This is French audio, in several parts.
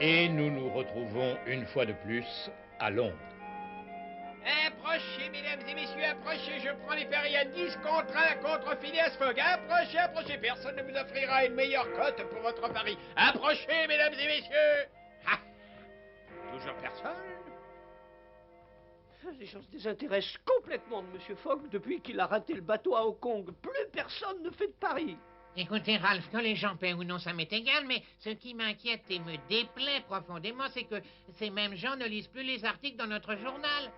Et nous nous retrouvons une fois de plus à Londres. Approchez, mesdames et messieurs, approchez, je prends les périodes 10 contre 1 contre Phileas Fogg. Approchez, approchez, personne ne vous offrira une meilleure cote pour votre pari. Approchez, mesdames et messieurs. Ah, toujours personne? Les gens se désintéressent complètement de Monsieur Fogg depuis qu'il a raté le bateau à Hong Kong. Plus personne ne fait de paris. Écoutez, Ralph, que les gens paient ou non, ça m'est égal, mais ce qui m'inquiète et me déplaît profondément, c'est que ces mêmes gens ne lisent plus les articles dans notre journal.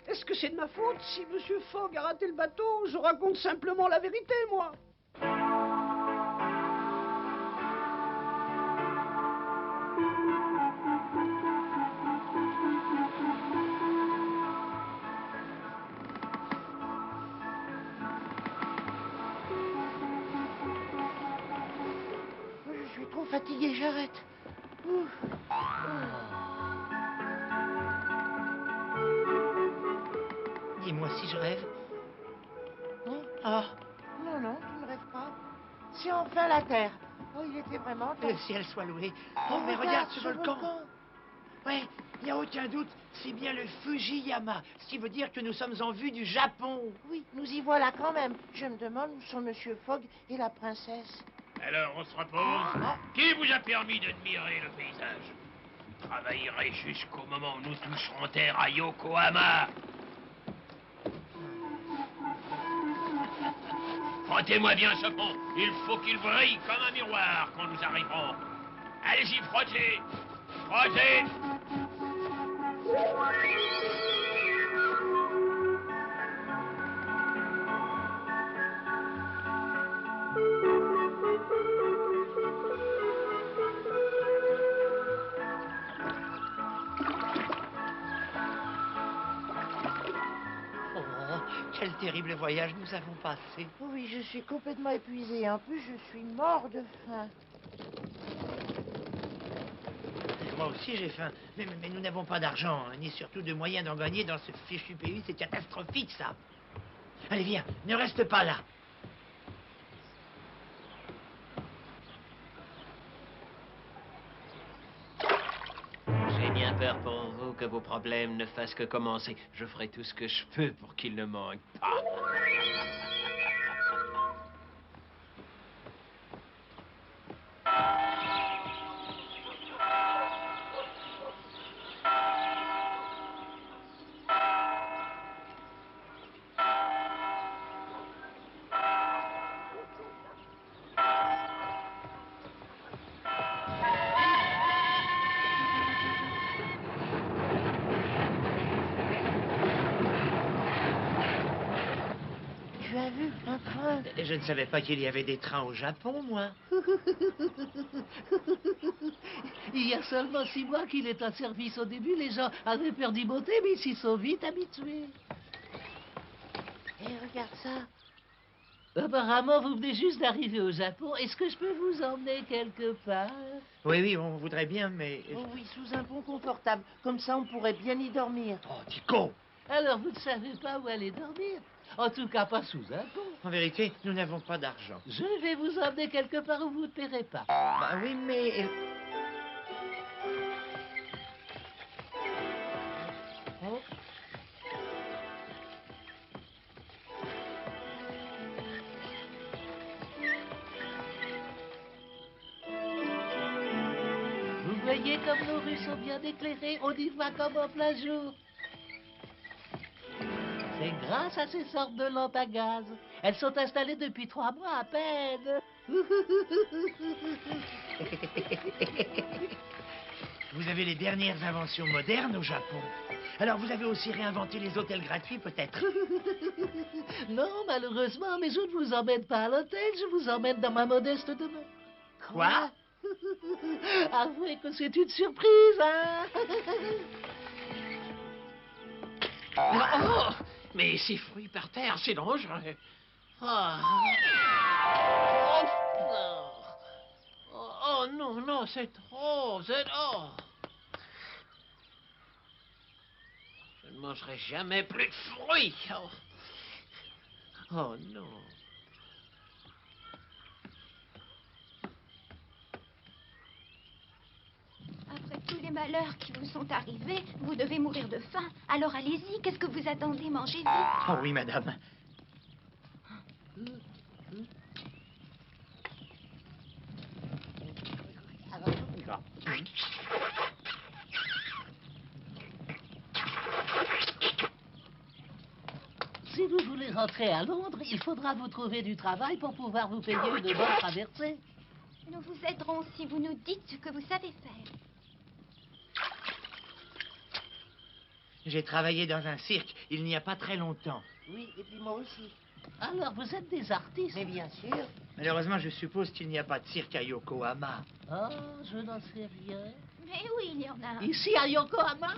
Est-ce que c'est de ma faute si Monsieur Fogg a raté le bateau? Je raconte simplement la vérité, moi. Je suis trop fatigué, j'arrête. Dis-moi si je rêve. Hein? Ah, Non, non, tu ne rêves pas. C'est enfin la Terre. Oh, il était vraiment temps. le ciel soit loué. Oh, mais regarde ce volcan. Ouais, il n'y a aucun doute, c'est bien le Fujiyama, ce qui veut dire que nous sommes en vue du Japon. Oui, nous y voilà quand même. Je me demande où sont Monsieur Fogg et la princesse. Alors, on se repose. Qui vous a permis d'admirer le paysage? Vous travaillerez jusqu'au moment où nous toucherons terre à Yokohama. Frottez-moi bien ce pont. Il faut qu'il brille comme un miroir quand nous arriverons. Allez-y, frottez. Frottez. Oh, quel terrible voyage nous avons passé. Oui, je suis complètement épuisé. En plus, je suis mort de faim. Moi aussi j'ai faim, mais nous n'avons pas d'argent, hein, ni surtout de moyens d'en gagner dans ce fichu pays, c'est catastrophique ça. Allez viens, ne reste pas là. J'ai bien peur pour vous que vos problèmes ne fassent que commencer. Je ferai tout ce que je peux pour qu'ils ne manquent pas. Tu as vu un train? Je ne savais pas qu'il y avait des trains au Japon, moi. Il y a seulement 6 mois qu'il est en service. Au début, les gens avaient peur d'y monter, mais ils s'y sont vite habitués. Et regarde ça. Apparemment, vous venez juste d'arriver au Japon. Est-ce que je peux vous emmener quelque part? Oui, oui, on voudrait bien, mais... Oh oui, sous un pont confortable. Comme ça, on pourrait bien y dormir. Oh, t'es con! Alors, vous ne savez pas où aller dormir? En tout cas, pas sous un pont. En vérité, nous n'avons pas d'argent. Je vais vous emmener quelque part où vous ne paierez pas. Bah oui, mais... Oh. Vous voyez comme nos rues sont bien éclairées, on y va comme en plein jour. C'est grâce à ces sortes de lampes à gaz. Elles sont installées depuis 3 mois à peine. Vous avez les dernières inventions modernes au Japon. Alors vous avez aussi réinventé les hôtels gratuits, peut-être? Non, malheureusement, mais je ne vous emmène pas à l'hôtel, je vous emmène dans ma modeste demeure. Quoi? Avouez que c'est une surprise, hein? Oh, mais ces fruits par terre, c'est dangereux. Oh. Oh, non, non, c'est trop, c'est... Oh. Je ne mangerai jamais plus de fruits. Oh, oh non. tous les malheurs qui vous sont arrivés, vous devez mourir de faim. Alors allez-y, qu'est-ce que vous attendez? Mangez vite. Oh oui, madame. Si vous voulez rentrer à Londres, il faudra vous trouver du travail pour pouvoir vous payer une bonne traversée. Nous vous aiderons si vous nous dites ce que vous savez faire. J'ai travaillé dans un cirque il n'y a pas très longtemps. Oui, et puis moi aussi. Alors, vous êtes des artistes? Mais bien sûr. Malheureusement, je suppose qu'il n'y a pas de cirque à Yokohama. Oh, je n'en sais rien. Mais oui, il y en a un. Ici, à Yokohama?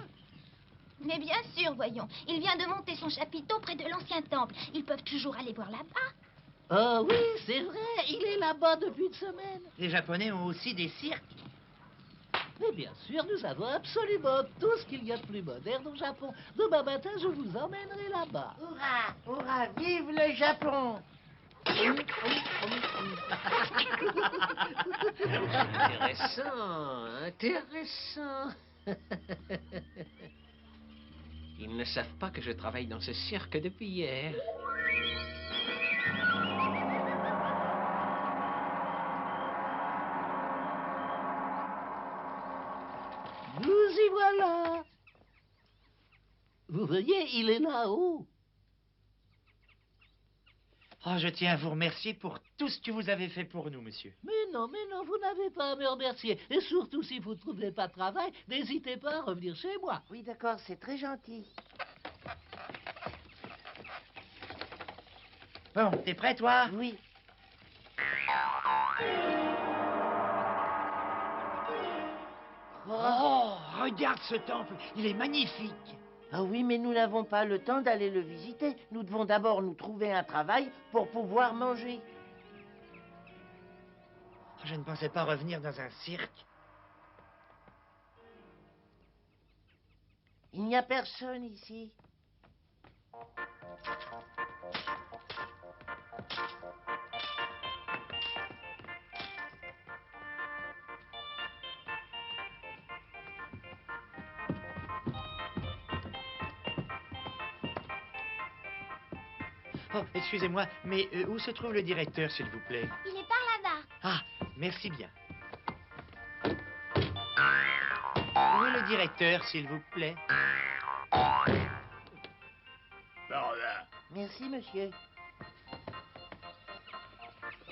Mais bien sûr, voyons. Il vient de monter son chapiteau près de l'ancien temple. Ils peuvent toujours aller voir là-bas. Oh oui, c'est vrai, il est là-bas depuis une semaine. Les Japonais ont aussi des cirques. Mais bien sûr, nous avons absolument tout ce qu'il y a de plus moderne au Japon. Demain matin, je vous emmènerai là-bas. Hurrah, hurrah, vive le Japon. Intéressant, intéressant. Ils ne savent pas que je travaille dans ce cirque depuis hier. Nous y voilà. Vous voyez, il est là-haut. Oh, je tiens à vous remercier pour tout ce que vous avez fait pour nous, monsieur. Mais non, vous n'avez pas à me remercier. Et surtout, si vous ne trouvez pas de travail, n'hésitez pas à revenir chez moi. Oui, d'accord, c'est très gentil. Bon, t'es prêt, toi? Oui. Oh, regarde ce temple, il est magnifique. Ah oui, mais nous n'avons pas le temps d'aller le visiter. Nous devons d'abord nous trouver un travail pour pouvoir manger. Je ne pensais pas revenir dans un cirque. Il n'y a personne ici. Oh, excusez-moi, mais où se trouve le directeur, s'il vous plaît? Il est par là-bas. Ah, merci bien. Où est le directeur, s'il vous plaît? Bordel. Merci, monsieur.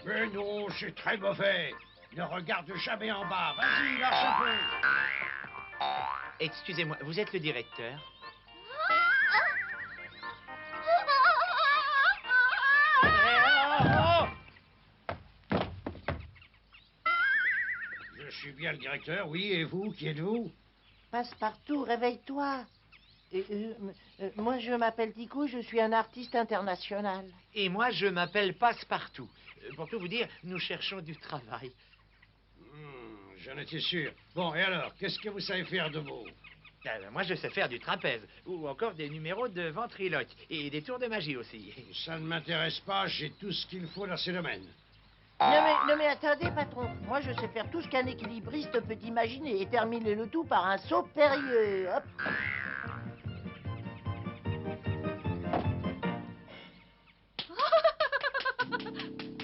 Mais non, c'est très mauvais. Ne regarde jamais en bas. Vas-y, lâche un peu. Excusez-moi, vous êtes le directeur? Je suis bien le directeur, oui, et vous, qui êtes-vous? Passe-partout, réveille-toi. Moi, je m'appelle Tico, je suis un artiste international. Et moi, je m'appelle Passepartout. Pour tout vous dire, nous cherchons du travail. J'en étais sûr. Bon, et alors, qu'est-ce que vous savez faire de beau? Moi, je sais faire du trapèze, ou encore des numéros de ventriloque, et des tours de magie aussi. Ça ne m'intéresse pas, j'ai tout ce qu'il faut dans ces domaines. Non mais attendez, patron. Moi, je sais faire tout ce qu'un équilibriste peut imaginer et terminer le tout par un saut périlleux. Hop.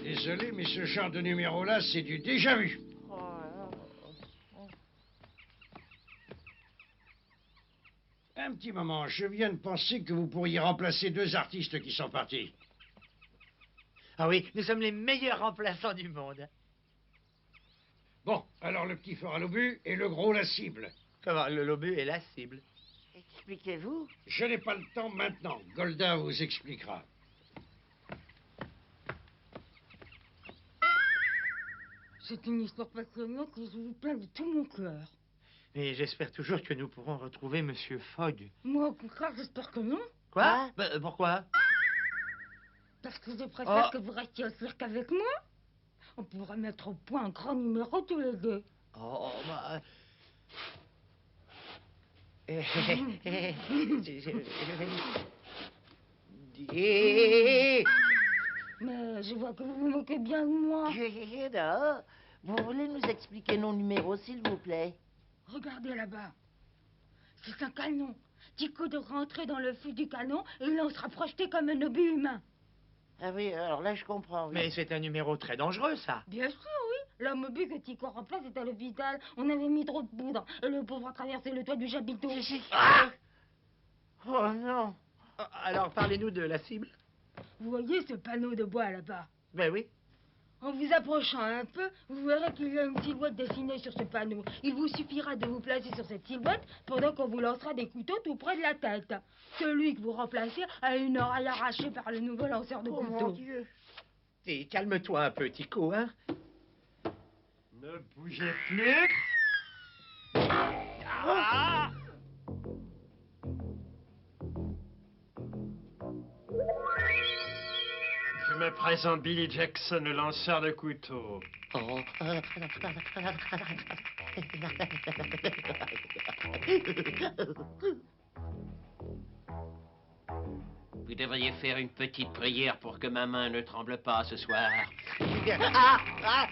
Désolé, mais ce genre de numéro-là, c'est du déjà-vu. Un petit moment, je viens de penser que vous pourriez remplacer 2 artistes qui sont partis. Ah oui, nous sommes les meilleurs remplaçants du monde. Bon, alors le petit fera l'obus et le gros la cible. Comment, l'obus est la cible? Expliquez-vous. Je n'ai pas le temps maintenant. Golda vous expliquera. C'est une histoire passionnante que je vous plains de tout mon cœur. Mais j'espère toujours que nous pourrons retrouver Monsieur Fogg. Moi, au contraire, j'espère que non. Quoi? Pourquoi? Parce que je préfère que vous restiez au cirque avec moi. On pourra mettre au point un grand numéro tous les deux. Oh, bah... Mais je vois que vous vous moquez bien de moi. Non. Vous voulez nous expliquer nos numéros, s'il vous plaît? Regardez là-bas. C'est un canon. Tico devra entrer dans le feu du canon et il en sera projeté comme un obus humain. Ah oui, alors là, je comprends. Oui. Mais c'est un numéro très dangereux, ça. Bien sûr, oui. L'homme obus que Tico remplace est à l'hôpital. On avait mis trop de poudre et le pauvre a traversé le toit du chapiteau. Ah oh non. Alors, parlez-nous de la cible. Vous voyez ce panneau de bois là-bas? Ben oui. En vous approchant un peu, vous verrez qu'il y a une silhouette dessinée sur ce panneau. Il vous suffira de vous placer sur cette silhouette pendant qu'on vous lancera des couteaux tout près de la tête. Celui que vous remplacez a une oreille arrachée par le nouveau lanceur de Oh couteaux. mon Dieu. Et calme-toi un peu, Tico, hein. Ne bougez plus. Ah! Je me présente Billy Jackson, le lanceur de couteaux. Oh. Vous devriez faire une petite prière pour que ma main ne tremble pas ce soir. Ah, ah.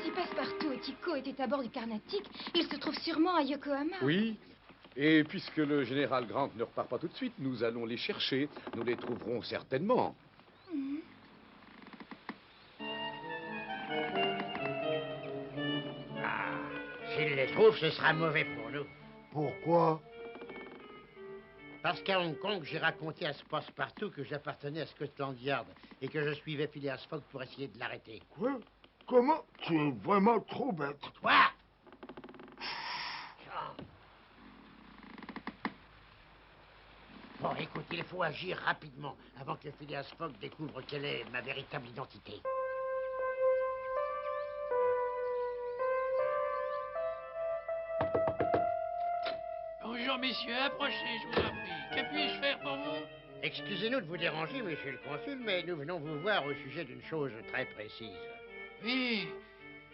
Si Passepartout et Tico étaient à bord du Carnatic, ils se trouvent sûrement à Yokohama. Oui. Et puisque le général Grant ne repart pas tout de suite, nous allons les chercher. Nous les trouverons certainement. Mhm. S'il les trouve, ce sera mauvais pour nous. Pourquoi? Parce qu'à Hong Kong, j'ai raconté à ce passe-partout que j'appartenais à Scotland Yard et que je suivais Phileas Fogg pour essayer de l'arrêter. Quoi? Comment? Tu es vraiment trop bête. Toi! Bon, écoute, il faut agir rapidement avant que Phileas Fogg découvre quelle est ma véritable identité. Bonjour, messieurs, approchez, je vous en prie. Que puis-je faire pour vous? Excusez-nous de vous déranger, monsieur le consul, mais nous venons vous voir au sujet d'une chose très précise. Oui,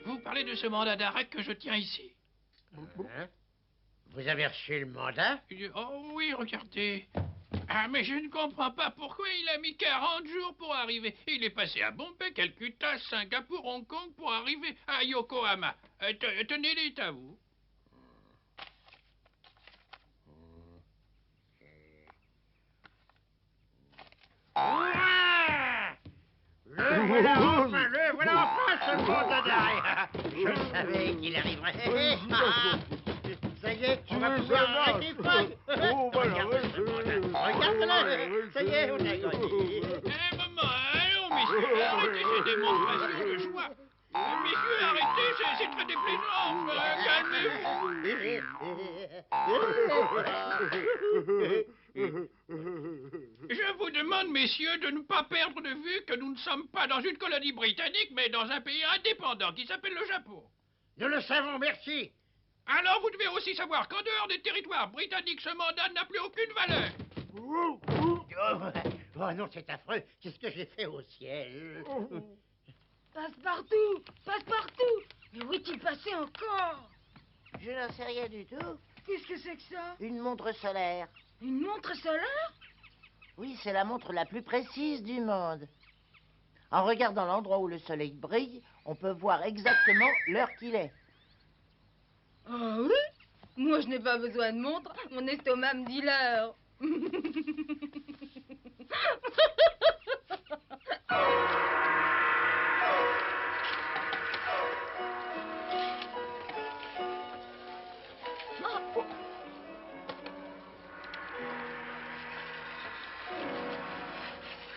vous parlez de ce mandat d'arrêt que je tiens ici. Hein? Vous avez reçu le mandat? Oh oui, regardez. Ah, mais je ne comprends pas pourquoi il a mis 40 jours pour arriver. Il est passé à Bombay, Calcutta, Singapour, Hong Kong pour arriver à Yokohama. Tenez, il est à vous. Le voilà enfin, ce mandat d'arrêt. Je savais qu'il arriverait. Ça y est, on va pouvoir arrêter Fogg. Oh, voilà. Regarde-le. Ça y est, on a gagné. Maman, allons, messieurs, arrêtez ces démonstrations de joie. Messieurs, arrêtez, c'est très déplaisant. Calmez-vous. Je vous demande, messieurs, de ne pas perdre de vue que nous ne sommes pas dans une colonie britannique, mais dans un pays indépendant qui s'appelle le Japon. Nous le savons, merci. Alors vous devez aussi savoir qu'en dehors des territoires britanniques, ce mandat n'a plus aucune valeur. Oh non, c'est affreux. Qu'est-ce que j'ai fait au ciel? Passe-partout! Passe-partout! Mais où est-il passé encore? Je n'en sais rien du tout. Qu'est-ce que c'est que ça? Une montre solaire. Une montre solaire? Oui, c'est la montre la plus précise du monde. En regardant l'endroit où le soleil brille, on peut voir exactement l'heure qu'il est. Ah oui? Moi, je n'ai pas besoin de montre. Mon estomac me dit l'heure.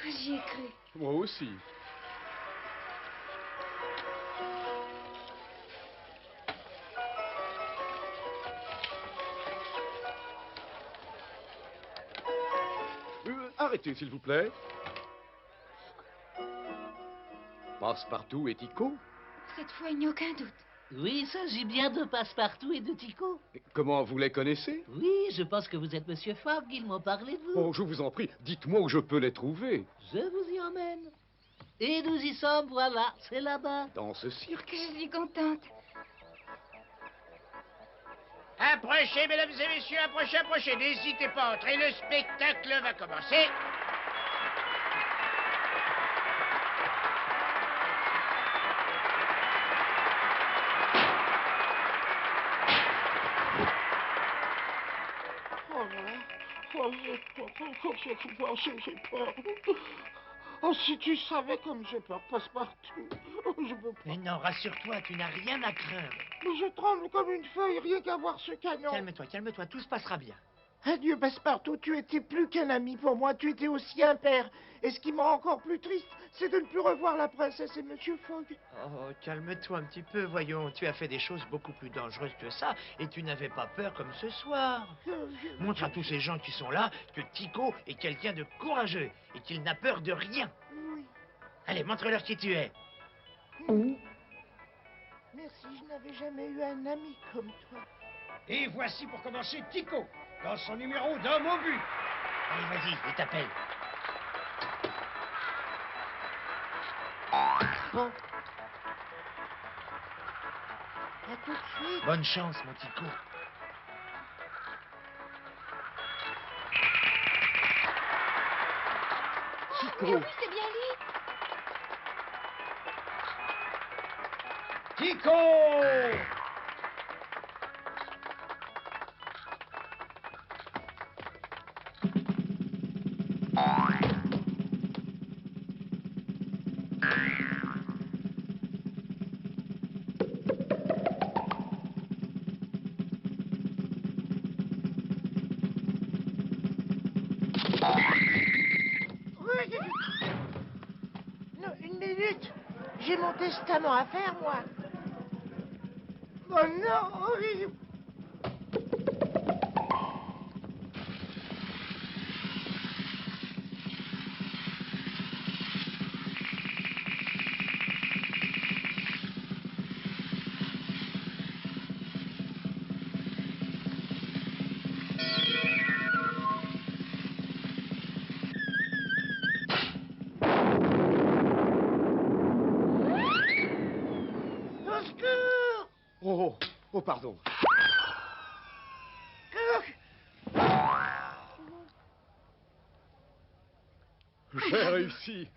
J'y ai cru. Moi aussi. Arrêtez, s'il vous plaît. Passe-partout et Tico? Cette fois, il n'y a aucun doute. Oui, il s'agit bien de Passepartout et de Tico. Comment vous les connaissez? Oui, je pense que vous êtes Monsieur Fogg, ils m'ont parlé de vous. Oh, je vous en prie, dites-moi où je peux les trouver. Je vous y emmène. Et nous y sommes, voilà, c'est là-bas. Dans ce cirque. Je suis contente. Approchez, mesdames et messieurs, approchez, approchez. N'hésitez pas à entrer, le spectacle va commencer. Oh là, oh j'ai peur, j'ai peur. Oh, si tu savais comme j'ai peur, Passepartout. Oh, je peux pas. Mais non, rassure-toi, tu n'as rien à craindre. Mais je tremble comme une feuille, rien qu'à voir ce canon. Calme-toi, calme-toi, tout se passera bien. Adieu, Passepartout, tu étais plus qu'un ami pour moi, tu étais aussi un père. Et ce qui me rend encore plus triste, c'est de ne plus revoir la princesse et Monsieur Fogg. Oh, calme-toi un petit peu, voyons. Tu as fait des choses beaucoup plus dangereuses que ça, et tu n'avais pas peur comme ce soir. Montre à tous ces gens qui sont là que Tycho est quelqu'un de courageux, et qu'il n'a peur de rien. Oui. Allez, montre-leur qui tu es. Merci, je n'avais jamais eu un ami comme toi. Et voici pour commencer Tycho, dans son numéro d'homme au but. Allez, vas-y, il t'appelle. Bon. À tout de suite. Bonne chance, mon Tycho. Mais oui, c'est bien lui. Tycho! Non, une minute. J'ai mon testament à faire, moi. Oh non, oui. Oh, pardon. J'ai réussi.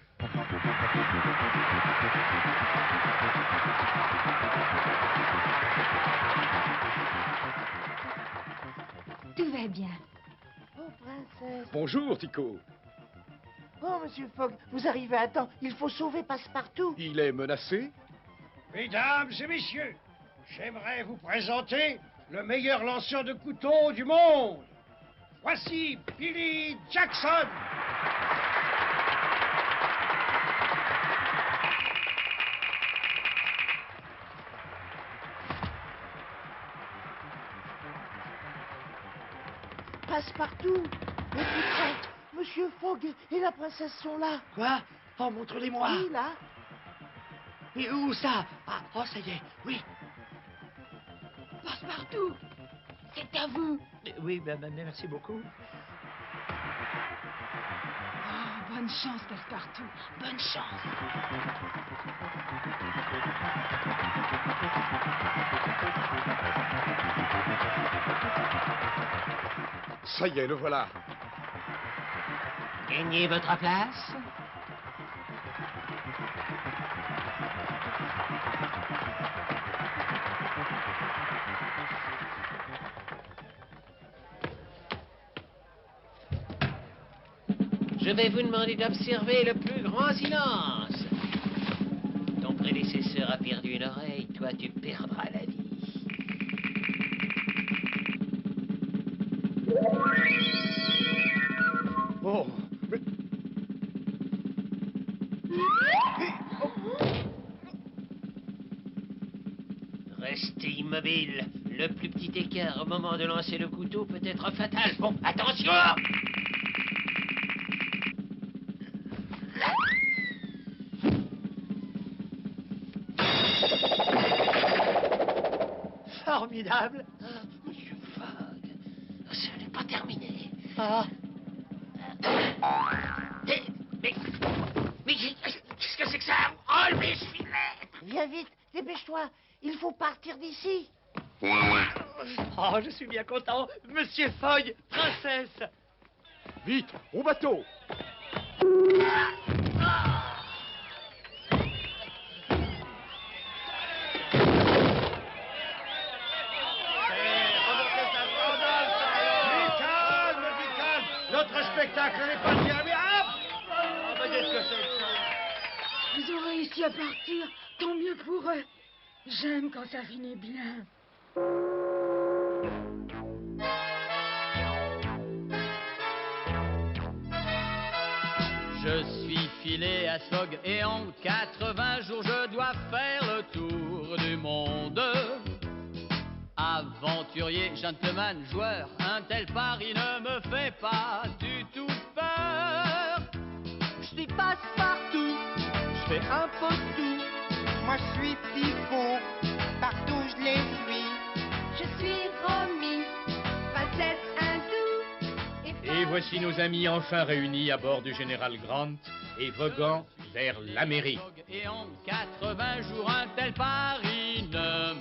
Tout va bien. Oh, princesse. Bonjour, Tycho. Oh, Monsieur Fogg, vous arrivez à temps. Il faut sauver Passepartout. Il est menacé? Mesdames et messieurs, j'aimerais vous présenter le meilleur lanceur de couteaux du monde. Voici Billy Jackson. Passepartout. Écoute, Monsieur Fogg et la princesse sont là. Quoi? Oh, montre-les-moi. Oui, là. Et où ça? Ah, oh, ça y est, oui. Passepartout, c'est à vous. Oui, ben, merci beaucoup. Oh, bonne chance, Passepartout. Bonne chance. Ça y est, le voilà. Gagnez votre place. Je vais vous demander d'observer le plus grand silence. Ton prédécesseur a perdu une oreille, toi tu perdras la vie. Oh, mais... Restez immobile. Le plus petit écart au moment de lancer le couteau peut être fatal. Bon, attention! Formidable. Monsieur Fogg, ce n'est pas terminé. Ah. Mais Qu'est-ce que c'est que ça? Oh, le filet! Viens vite, dépêche-toi. Il faut partir d'ici. Oh, je suis bien content. Monsieur Fogg, princesse. Vite, au bateau. Notre spectacle n'est pas terminé. Qu'est-ce que c'est que ça? Ils ont réussi à partir. Tant mieux pour eux. J'aime quand ça finit bien. Je suis filé à Fogg et en 80 jours je dois faire le tour du monde. Aventurier, gentleman, joueur, un tel pari ne me fait pas du tout peur. Je suis passe-partout, je fais un peu tout. Moi je suis Pipo, partout je les suis. Je suis Romy, princesse hindoue. Et voici nos amis enfin réunis à bord du général Grant et voguant vers l'Amérique. Et en 80 jours un tel pari ne